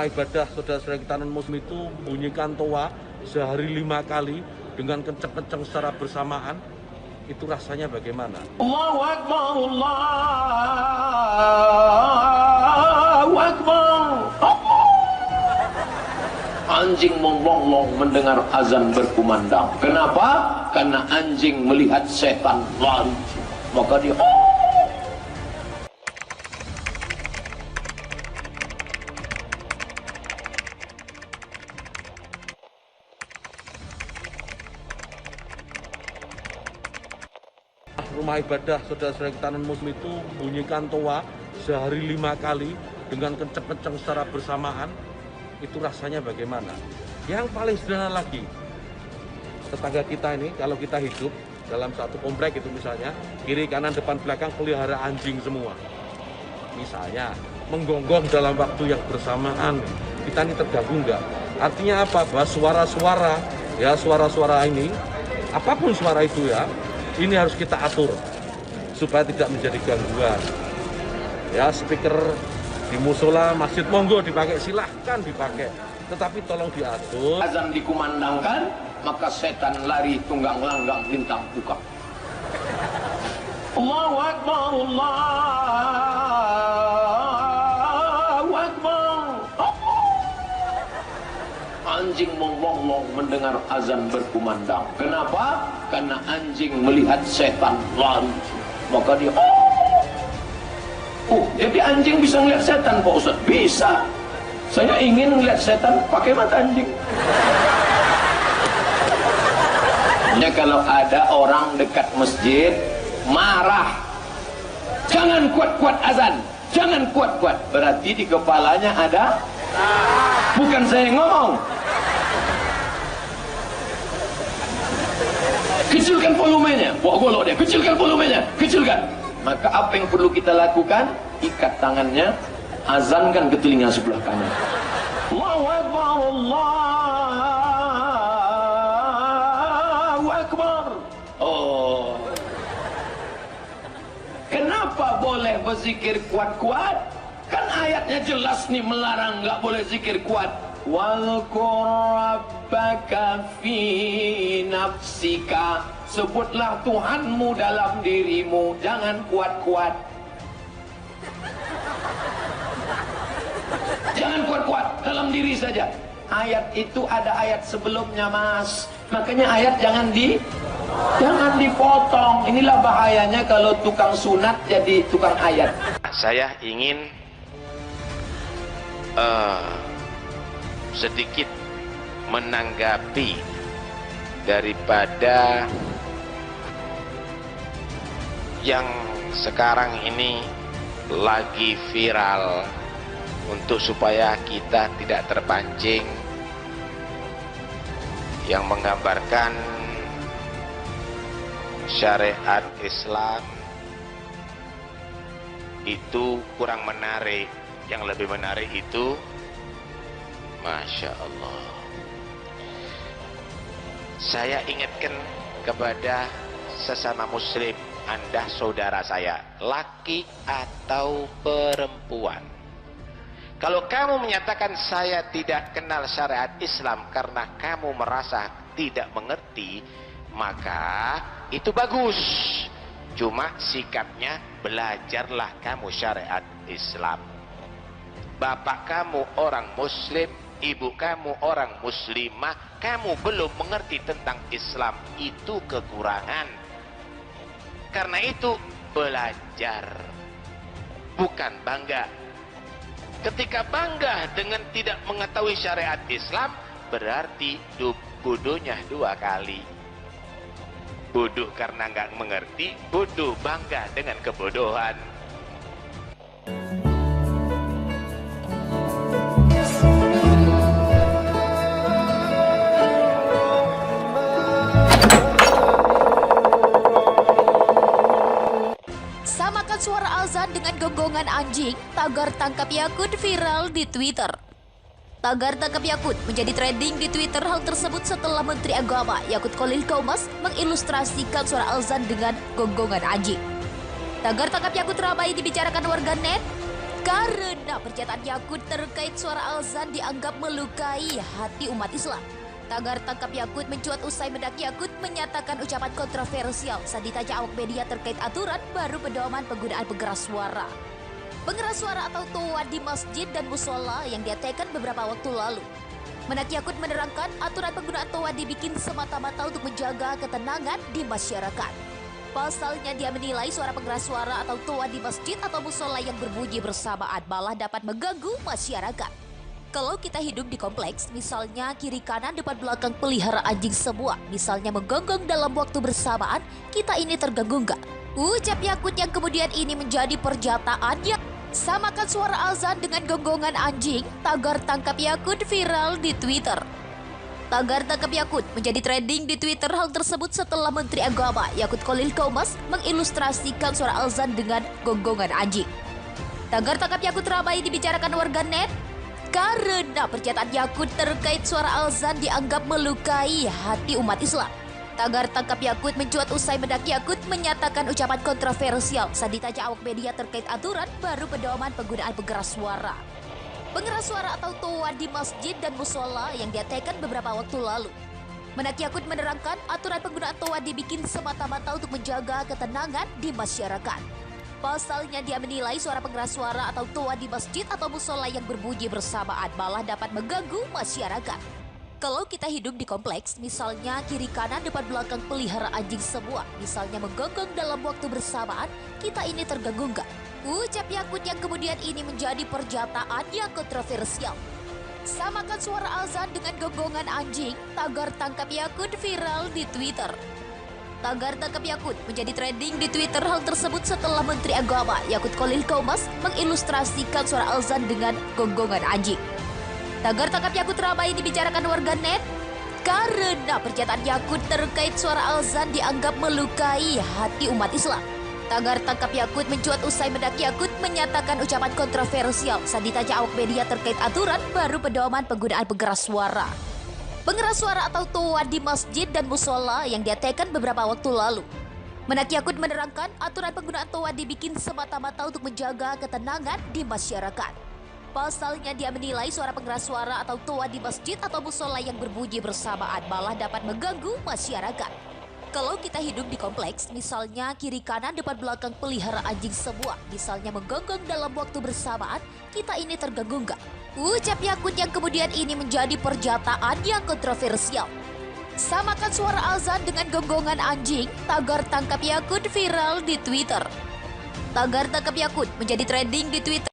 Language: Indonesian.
ibadah saudara-saudara kita non-muslim itu bunyikan toa sehari 5 kali dengan kenceng-kenceng secara bersamaan, itu rasanya bagaimana? Allahu Akbar, Allahu Akbar. Anjing meronglong mendengar azan berkumandang. Kenapa? Karena anjing melihat setan lari. Maka dia rumah ibadah saudara-saudara kita non-muslim itu bunyikan toa sehari 5 kali dengan kenceng-kenceng secara bersamaan, itu rasanya bagaimana? Yang paling sederhana lagi, tetangga kita ini kalau kita hidup dalam satu komplek itu misalnya, kiri kanan depan belakang pelihara anjing semua. Misalnya menggonggong dalam waktu yang bersamaan, kita ini terganggu enggak? Artinya apa? Bahwa suara-suara, ya suara-suara ini, apapun suara itu ya, ini harus kita atur supaya tidak menjadi gangguan. Ya, speaker di musola, masjid, monggo dipakai, silahkan dipakai. Tetapi tolong diatur. azan dikumandangkan, maka setan lari tunggang langgang lintang buka. Allahu Akbar, Allahu Akbar. Anjing meronglong mendengar azan berkumandang. Kenapa? Karena anjing melihat setan lari. Maka dia jadi anjing bisa ngeliat setan, Pak Ustaz? Bisa. Saya ingin ngeliat setan pakai mata anjing. Ya, kalau ada orang dekat masjid marah, jangan kuat-kuat azan, jangan kuat-kuat. Berarti di kepalanya ada, bukan saya yang ngomong. Kecilkan volumenya, golok dia, kecilkan volumenya, kecilkan. Maka apa yang perlu kita lakukan? Ikat tangannya, azankan ke telinga sebelah kanan. Allahu Akbar, Allahu Akbar. Oh, kenapa boleh berzikir kuat-kuat? Kan ayatnya jelas nih melarang, nggak boleh zikir kuat. Wadhkur rabbaka fi nafsika. Sebutlah Tuhanmu dalam dirimu, jangan kuat-kuat. Jangan kuat-kuat, dalam diri saja. Ayat itu ada ayat sebelumnya, Mas. Makanya ayat jangan dipotong. Inilah bahayanya kalau tukang sunat jadi tukang ayat. Saya ingin sedikit menanggapi daripada yang sekarang ini lagi viral, untuk supaya kita tidak terpancing, yang menggambarkan syariat Islam itu kurang menarik. Yang lebih menarik itu, Masya Allah, saya ingatkan kepada sesama muslim, Anda saudara saya, laki atau perempuan. Kalau kamu menyatakan saya tidak kenal syariat Islam karena kamu merasa tidak mengerti, maka itu bagus. Cuma sikapnya, belajarlah kamu syariat Islam. Bapak kamu orang muslim, ibu kamu orang muslimah, kamu belum mengerti tentang Islam, itu kekurangan. Karena itu belajar, bukan bangga. Ketika bangga dengan tidak mengetahui syariat Islam, berarti bodohnya 2 kali. Bodoh karena nggak mengerti, bodoh bangga dengan kebodohan. Samakan suara azan dengan gonggongan anjing, tagar tangkap Yakut viral di Twitter. Tagar tangkap Yakut menjadi trending di Twitter. Hal tersebut setelah Menteri Agama Yakut Khalil Qomas mengilustrasikan suara azan dengan gonggongan anjing. Tagar tangkap Yakut ramai dibicarakan warganet Karena pernyataan Yakut terkait suara azan dianggap melukai hati umat Islam. Tagar tangkap Yakut mencuat usai mendak Yakut menyatakan ucapan kontroversial saat ditanya awak media terkait aturan baru pedoman penggunaan pengeras suara. Pengeras suara atau toa di masjid dan musola yang diadakan beberapa waktu lalu. Mendak Yakut menerangkan aturan penggunaan toa dibikin semata-mata untuk menjaga ketenangan di masyarakat. Pasalnya dia menilai suara pengeras suara atau toa di masjid atau musola yang berbunyi bersamaan malah dapat mengganggu masyarakat. Kalau kita hidup di kompleks, misalnya kiri kanan depan belakang pelihara anjing semua, misalnya menggonggong dalam waktu bersamaan, kita ini terganggu nggak? Ucap Yakut yang kemudian ini menjadi pernyataan yang samakan suara azan dengan gonggongan anjing, tagar tangkap Yakut viral di Twitter. Tagar tangkap Yakut menjadi trending di Twitter. Hal tersebut setelah Menteri Agama Yakut Khalil Qomas mengilustrasikan suara azan dengan gonggongan anjing. Tagar tangkap Yakut ramai dibicarakan warganet karena pernyataan Yakut terkait suara azan dianggap melukai hati umat Islam. Tagar tangkap Yakut mencuat usai mendak Yakut menyatakan ucapan kontroversial saat ditanya awak media terkait aturan baru pedoman penggunaan pengeras suara. Pengeras suara atau toa di masjid dan musola yang diadakan beberapa waktu lalu. Mendak Yakut menerangkan aturan penggunaan toa dibikin semata-mata untuk menjaga ketenangan di masyarakat. Pasalnya dia menilai suara pengeras suara atau toa di masjid atau musola yang berbunyi bersamaan malah dapat mengganggu masyarakat. Kalau kita hidup di kompleks, misalnya kiri kanan depan belakang pelihara anjing semua, misalnya menggonggong dalam waktu bersamaan, kita ini terganggu nggak? Ucap Yakut yang kemudian ini menjadi pernyataan yang kontroversial. Samakan suara azan dengan gonggongan anjing, tagar tangkap Yakut viral di Twitter. Tagar tangkap Yakut menjadi trending di Twitter. Hal tersebut setelah Menteri Agama Yakut Khalil Qomas mengilustrasikan suara azan dengan gonggongan anjing. Tagar tangkap Yakut ramai dibicarakan warganet karena pernyataan Yakut terkait suara azan dianggap melukai hati umat Islam. Tagar tangkap Yakut mencuat usai mendak Yakut menyatakan ucapan kontroversial saat ditanya awak media terkait aturan baru pedoman penggunaan pengeras suara. Pengeras suara atau toa di masjid dan musola yang diadakan beberapa waktu lalu. Mendak Yakut menerangkan aturan penggunaan toa dibikin semata-mata untuk menjaga ketenangan di masyarakat. Pasalnya dia menilai suara pengeras suara atau toa di masjid atau musola yang berbunyi bersamaan malah dapat mengganggu masyarakat. Kalau kita hidup di kompleks, misalnya kiri kanan depan belakang pelihara anjing semua, misalnya menggonggong dalam waktu bersamaan, kita ini terganggu nggak? Ucap Yakut yang kemudian ini menjadi pernyataan yang kontroversial. Samakan suara azan dengan gonggongan anjing, tagar tangkap Yakut viral di Twitter. Tagar tangkap Yakut menjadi trending di Twitter.